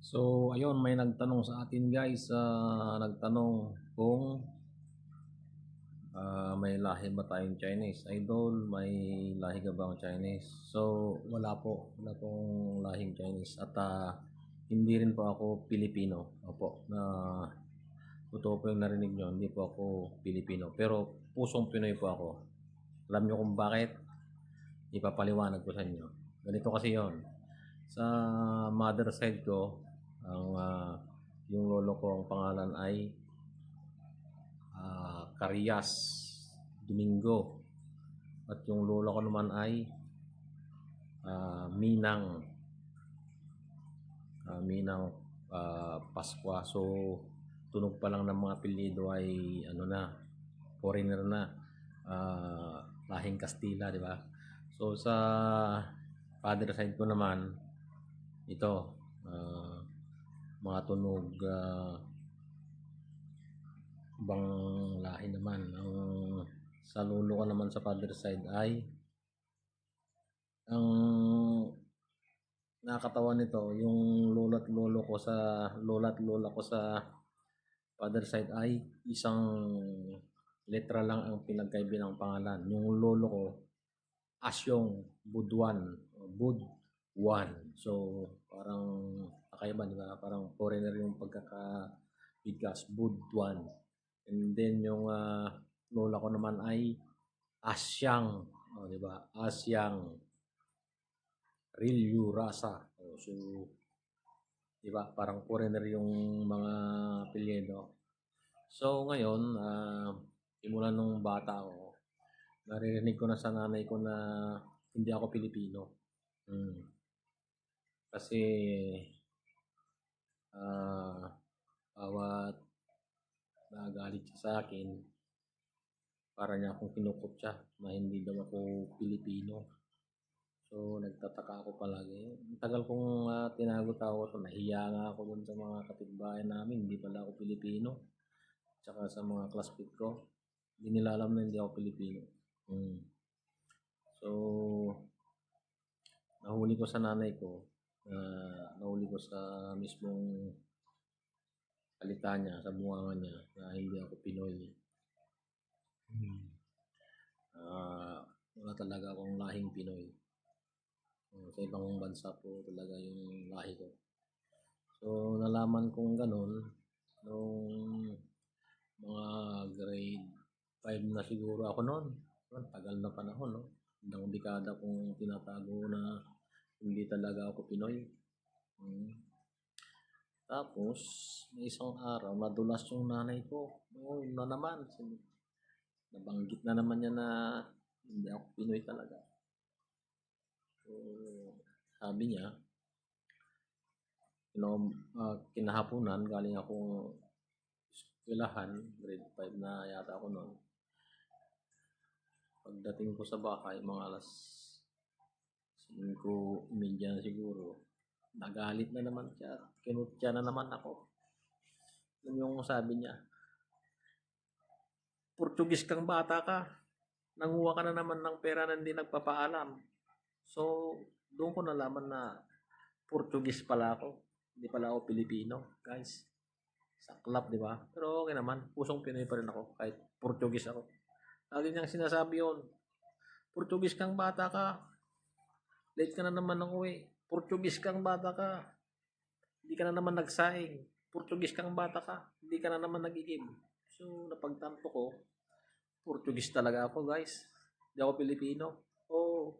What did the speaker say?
So, ayun, may nagtanong sa atin guys, nagtanong kung may lahi ba tayong Chinese. Idol, may lahi ka bang Chinese? So, wala po. Wala pong lahing Chinese. At hindi rin po ako Pilipino. Opo, na totoo po yung narinig nyo, hindi po ako Pilipino. Pero pusong Pinoy po ako. Alam nyo kung bakit? Ipapaliwanag ko sa inyo. Ganito kasi yon. Sa mother side ko, ang yung lolo ko ang pangalan ay Carias Domingo, at yung lola ko naman ay Minang Pasqua. So tunog pa lang ng mga apelyido ay ano na, foreigner na, lahing Kastila, di ba? So sa father side ko naman, ito mga tunog ibang lahi naman. Ang sa lolo ko naman sa father side ay ang nakakatawa nito, yung lola at lola ko sa father side ay isang letra lang ang pinagkaiba ng pangalan. Yung lolo ko Asyong Budwan. So parang kakaiba, di ba? Parang foreigner yung pagkakabigkas, Budwan. And then yung lola ko naman ay Asyang, di ba? Asyang Rilyu Rasa. So, di ba? Parang foreigner yung mga apelyido. So ngayon, simula nung bata ako, naririnig ko na sa nanay ko na hindi ako Pilipino. Kasi bawat nagalit siya sa akin, para niya akong kinukutya na hindi daw ako Pilipino. So nagtataka ako palagi. Ang tagal kong tinago-tago ito. Nahiya nga ako dun sa mga kapitbahay namin, hindi pala ako Pilipino. Tsaka sa mga classmate ko, hindi nila alam na hindi ako Pilipino. So nahuli ko sa nanay ko, nahuli ko sa mismong salita niya, sa bunganga niya, na hindi ako Pinoy. Wala talaga akong lahing Pinoy. Sa ibang bansa po talaga yung lahi ko. So nalaman kong ganun nung mga grade 5 na siguro ako noon. Tagal na panahon, no? Ilang dekada kong tinatago na hindi talaga ako Pinoy. Tapos may isang araw nadulas yung nanay ko. Na naman, nabanggit na naman niya na hindi ako Pinoy talaga. So sabi niya, kinahaponan, galing akong eskwelahan, grade 5 na yata ako noon. Pagdating ko sa bahay, mga alas 5:30 na siguro, nagalit na naman siya, kinutya na naman ako. Yun yung sabi niya, Portugis kang bata ka, nanguha ka na naman ng pera na hindi nagpapaalam. So doon ko nalaman na Portugis pala ako, hindi pala ako Pilipino, guys. Saklap, di ba? Pero okay naman, pusong Pinoy pa rin ako kahit Portugis ako. Lagi niyang sinasabi yun, Portugis kang bata ka, late ka na naman ng uwi. Portugis kang bata ka, hindi ka na naman nagsaing. Portugis kang bata ka, hindi ka na naman nag-igib. So napagtanto ko, Portugis talaga ako, guys. Hindi ako Pilipino. Oh,